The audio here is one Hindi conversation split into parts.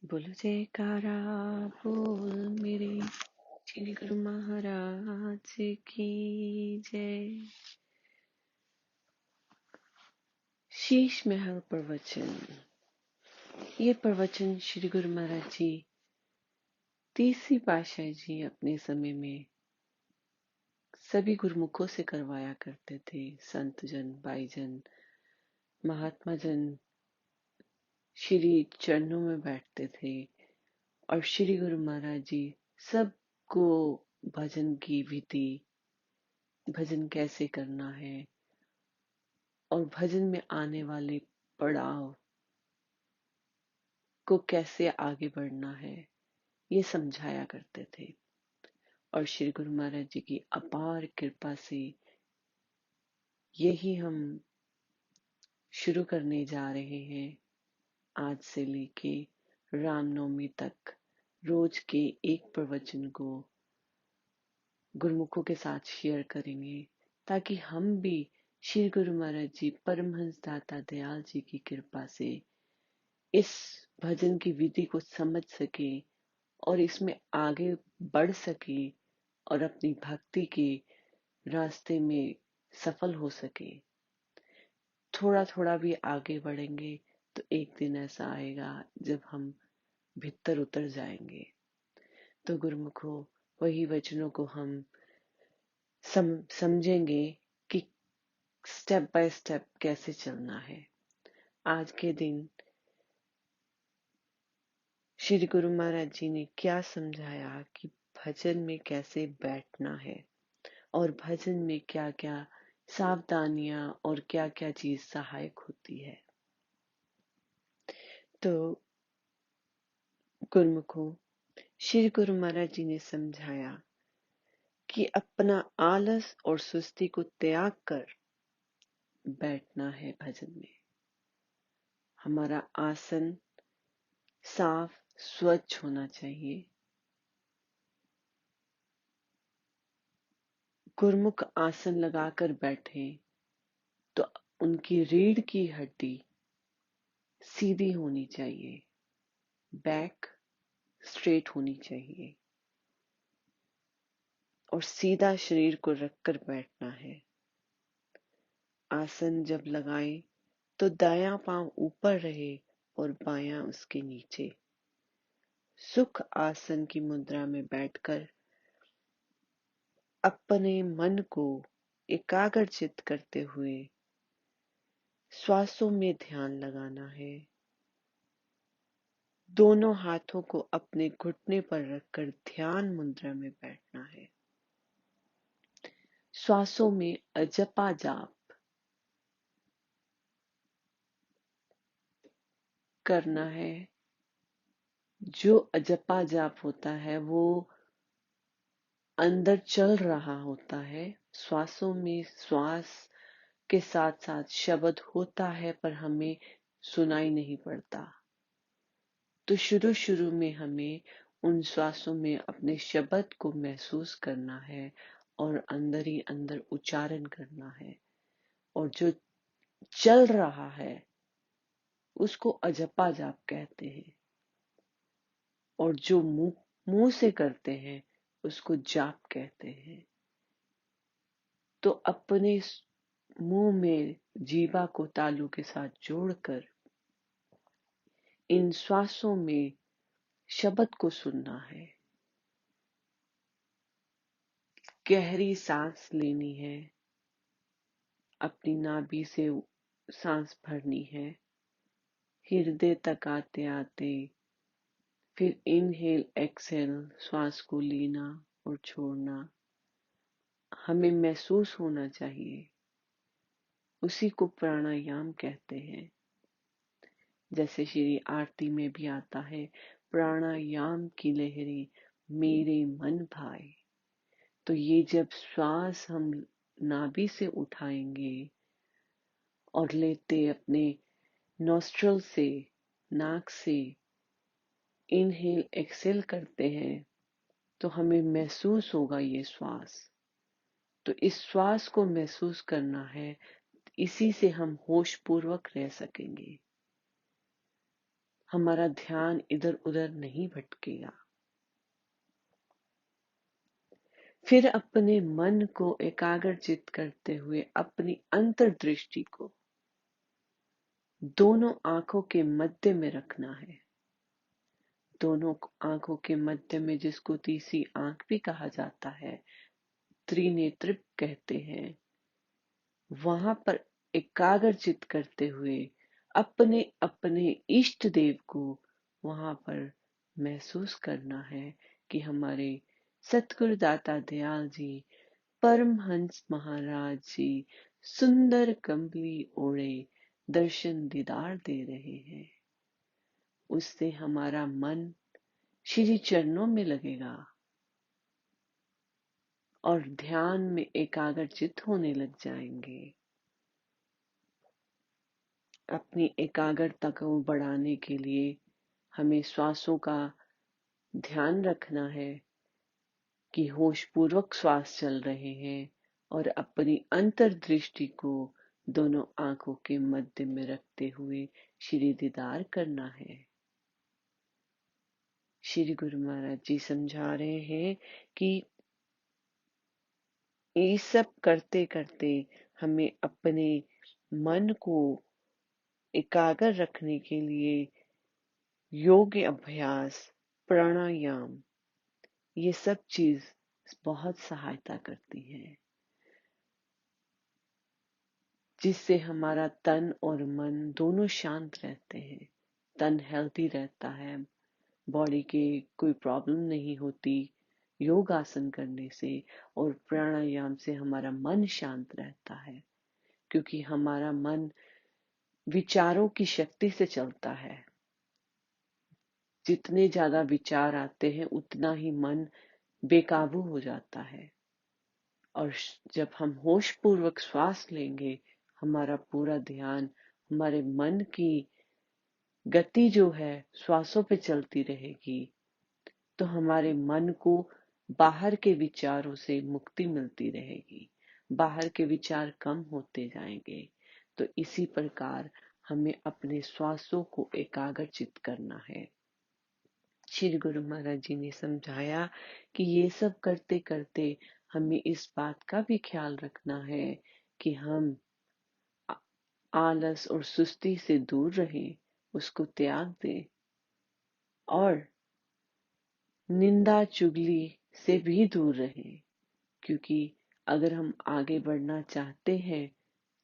बोलो जयकारा बोल मेरे श्री गुरु महाराज की जय। शीश महल प्रवचन। ये प्रवचन श्री गुरु महाराज जी 30वीं पातशाही जी अपने समय में सभी गुरुमुखों से करवाया करते थे। संत जन, भाई जन, महात्मा जन श्री चरणों में बैठते थे और श्री गुरु महाराज जी सबको भजन की विधि, भजन कैसे करना है और भजन में आने वाले पड़ाव को कैसे आगे बढ़ना है, ये समझाया करते थे। और श्री गुरु महाराज जी की अपार कृपा से यही हम शुरू करने जा रहे हैं। आज से लेके रामनवमी तक रोज के एक प्रवचन को गुरुमुखों के साथ शेयर करेंगे, ताकि हम भी श्री गुरु महाराज जी परमहंस दाता दयाल जी की कृपा से इस भजन की विधि को समझ सके और इसमें आगे बढ़ सके और अपनी भक्ति के रास्ते में सफल हो सके। थोड़ा थोड़ा भी आगे बढ़ेंगे तो एक दिन ऐसा आएगा जब हम भीतर उतर जाएंगे। तो गुरुमुखों, वही वचनों को हम समझेंगे कि स्टेप बाय स्टेप कैसे चलना है। आज के दिन श्री गुरु महाराज जी ने क्या समझाया कि भजन में कैसे बैठना है और भजन में क्या क्या सावधानियां और क्या क्या चीज सहायक होती है। तो गुरुमुखों, श्री गुरु महाराज जी ने समझाया कि अपना आलस और सुस्ती को त्याग कर बैठना है भजन में। हमारा आसन साफ स्वच्छ होना चाहिए। गुरुमुख आसन लगाकर बैठे तो उनकी रीढ़ की हड्डी सीधी होनी चाहिए, बैक स्ट्रेट होनी चाहिए और सीधा शरीर को रखकर बैठना है। आसन जब लगाएं तो दायां पांव ऊपर रहे और बायां उसके नीचे। सुख आसन की मुद्रा में बैठकर अपने मन को एकाग्रचित करते हुए श्वासों में ध्यान लगाना है। दोनों हाथों को अपने घुटने पर रखकर ध्यान मुद्रा में बैठना है। श्वासों में अजपा जाप करना है। जो अजपा जाप होता है वो अंदर चल रहा होता है। श्वासों में श्वास के साथ साथ शब्द होता है पर हमें सुनाई नहीं पड़ता। तो शुरू शुरू में हमें उन श्वासों में अपने शब्द को महसूस करना है और अंदर ही अंदर उच्चारण करना है। और जो चल रहा है उसको अजपा जाप कहते हैं और जो मुंह से करते हैं उसको जाप कहते हैं। तो अपने मुंह में जीवा को तालू के साथ जोड़कर इन श्वासों में शब्द को सुनना है। गहरी सांस लेनी है, अपनी नाभि से सांस भरनी है, हृदय तक आते आते फिर इनहेल एक्सहेल श्वास को लेना और छोड़ना हमें महसूस होना चाहिए। उसी को प्राणायाम कहते हैं। जैसे श्री आरती में भी आता है, प्राणायाम की लहरें मेरे मन भाए। तो ये जब श्वास हम नाभि से उठाएंगे और लेते अपने नॉस्ट्रल से, नाक से इनहेल एक्सेल करते हैं तो हमें महसूस होगा ये श्वास। तो इस श्वास को महसूस करना है, इसी से हम होश पूर्वक रह सकेंगे। हमारा ध्यान इधर उधर नहीं भटकेगा। फिर अपने मन को एकाग्रचित करते हुए अपनी अंतर्दृष्टि को दोनों आंखों के मध्य में रखना है। दोनों आंखों के मध्य में, जिसको तीसरी आंख भी कहा जाता है, त्रिनेत्र कहते हैं, वहां पर एकाग्रचित करते हुए अपने अपने इष्ट देव को वहां पर महसूस करना है कि हमारे सतगुरु दाता दयाल जी, परमहंस महाराज जी सुंदर कंबली ओढ़े दर्शन दीदार दे रहे हैं। उससे हमारा मन श्री चरणों में लगेगा और ध्यान में एकाग्रचित होने लग जाएंगे। अपनी एकाग्रता को बढ़ाने के लिए हमें श्वासों का ध्यान रखना है कि होश पूर्वक श्वास चल रहे हैं, और अपनी अंतर्दृष्टि को दोनों आंखों के मध्य में रखते हुए श्री दीदार करना है। श्री गुरु महाराज जी समझा रहे हैं कि ये सब करते करते हमें अपने मन को एकाग्र रखने के लिए योग अभ्यास, प्राणायाम, ये सब चीज बहुत सहायता करती है, जिससे हमारा तन और मन दोनों शांत रहते हैं। तन हेल्थी रहता है, बॉडी के कोई प्रॉब्लम नहीं होती योग आसन करने से, और प्राणायाम से हमारा मन शांत रहता है, क्योंकि हमारा मन विचारों की शक्ति से चलता है। जितने ज्यादा विचार आते हैं उतना ही मन बेकाबू हो जाता है, और जब हम होश पूर्वक श्वास लेंगे, हमारा पूरा ध्यान हमारे मन की गति जो है श्वासों पे चलती रहेगी, तो हमारे मन को बाहर के विचारों से मुक्ति मिलती रहेगी, बाहर के विचार कम होते जाएंगे। तो इसी प्रकार हमें अपने श्वासों को एकाग्रचित करना है। श्री गुरु महाराज जी ने समझाया कि ये सब करते करते हमें इस बात का भी ख्याल रखना है कि हम आलस और सुस्ती से दूर रहें, उसको त्याग दें, और निंदा चुगली से भी दूर रहें, क्योंकि अगर हम आगे बढ़ना चाहते हैं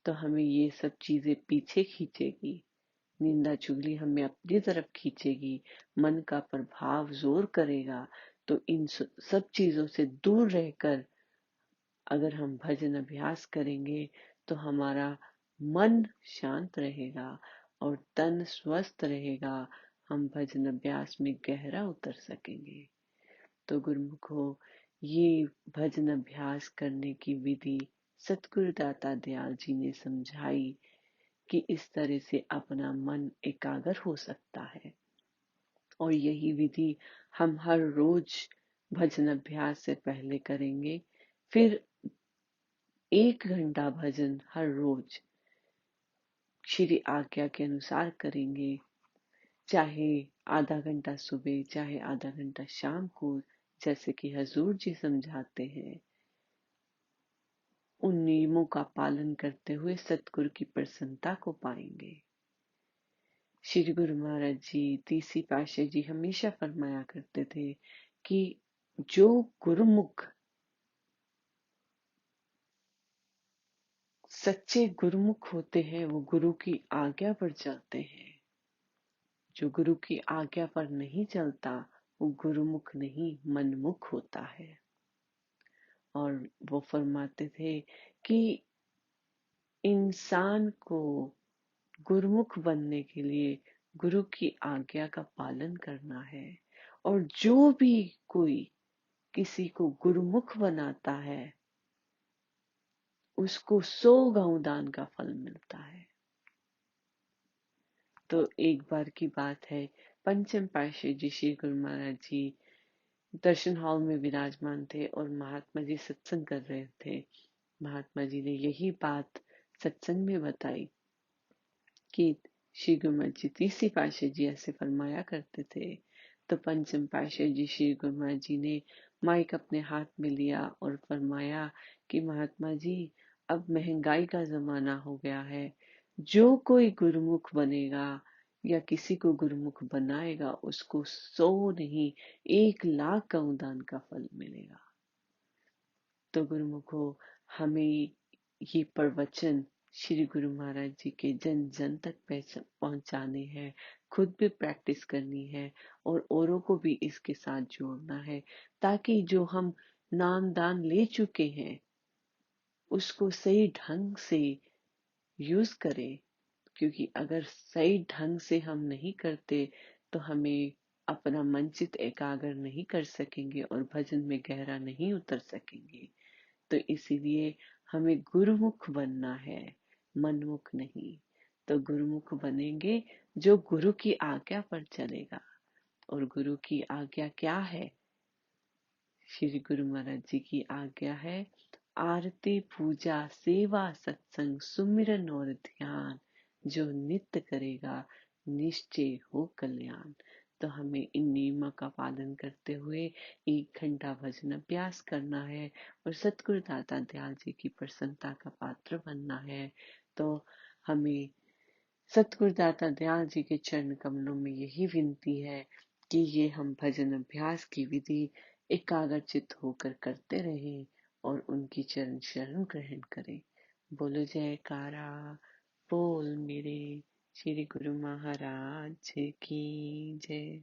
तो हमें ये सब चीजें पीछे खींचेगी। निंदा चुगली हमें अपनी तरफ खींचेगी, मन का प्रभाव जोर करेगा। तो इन सब चीजों से दूर रहकर अगर हम भजन अभ्यास करेंगे तो हमारा मन शांत रहेगा और तन स्वस्थ रहेगा। हम भजन अभ्यास में गहरा उतर सकेंगे। तो गुरुमुखो, ये भजन अभ्यास करने की विधि सतगुरु दाता दयाल जी ने समझाई कि इस तरह से अपना मन एकाग्र हो सकता है, और यही विधि हम हर रोज भजन अभ्यास से पहले करेंगे। फिर 1 घंटा भजन हर रोज श्री आज्ञा के अनुसार करेंगे, चाहे आधा घंटा सुबह, चाहे आधा घंटा शाम को, जैसे कि हजूर जी समझाते हैं। उन नियमों का पालन करते हुए सतगुरु की प्रसन्नता को पाएंगे। श्री गुरु महाराज जी, तीसरी पातशाही जी हमेशा फरमाया करते थे कि जो गुरुमुख, सच्चे गुरुमुख होते हैं, वो गुरु की आज्ञा पर चलते हैं। जो गुरु की आज्ञा पर नहीं चलता, वो गुरुमुख नहीं, मनमुख होता है। और वो फरमाते थे कि इंसान को गुरुमुख बनने के लिए गुरु की आज्ञा का पालन करना है, और जो भी कोई किसी को गुरुमुख बनाता है उसको 100 गौ दान का फल मिलता है। तो एक बार की बात है, पंचम पातशाही जी श्री गुरु महाराज जी दर्शन हॉल में विराजमान थे और महात्मा जी सत्संग कर रहे थे। महात्मा जी ने यही बात सत्संग में बताई कि श्री गुरु महाराज जी तीसरी पातशाही जी ऐसे फरमाया करते थे। तो पंचम पातशाही जी श्री गुरु महाराज जी ने माइक अपने हाथ में लिया और फरमाया कि महात्मा जी, अब महंगाई का जमाना हो गया है, जो कोई गुरुमुख बनेगा या किसी को गुरुमुख बनाएगा उसको 100 नहीं 1 लाख का अनुदान का फल मिलेगा। तो गुरुमुखो, हमें ये प्रवचन श्री गुरु महाराज जी के जन जन तक पहुंचाने हैं, खुद भी प्रैक्टिस करनी है और औरों को भी इसके साथ जोड़ना है, ताकि जो हम नाम दान ले चुके हैं उसको सही ढंग से यूज करें। क्योंकि अगर सही ढंग से हम नहीं करते तो हमें अपना मन चित एकाग्र नहीं कर सकेंगे और भजन में गहरा नहीं उतर सकेंगे। तो इसीलिए हमें गुरुमुख बनना है, मनमुख नहीं। तो गुरुमुख बनेंगे जो गुरु की आज्ञा पर चलेगा। और गुरु की आज्ञा क्या है? श्री गुरु महाराज जी की आज्ञा है आरती पूजा सेवा सत्संग सुमिरन और ध्यान, जो नित्य करेगा निश्चय हो कल्याण। तो हमें इन नियमों का पालन करते हुए 1 घंटा भजन अभ्यास करना है और सतगुरु दाता दयाल जी की प्रसन्नता का पात्र बनना है। तो हमें सतगुरु दाता दयाल जी के चरण कमलों में यही विनती है कि ये हम भजन अभ्यास की विधि एकाग्रचित होकर करते रहें और उनकी चरण शरण ग्रहण करें। बोलो जयकारा, बोल मेरे श्री गुरु महाराज की जय।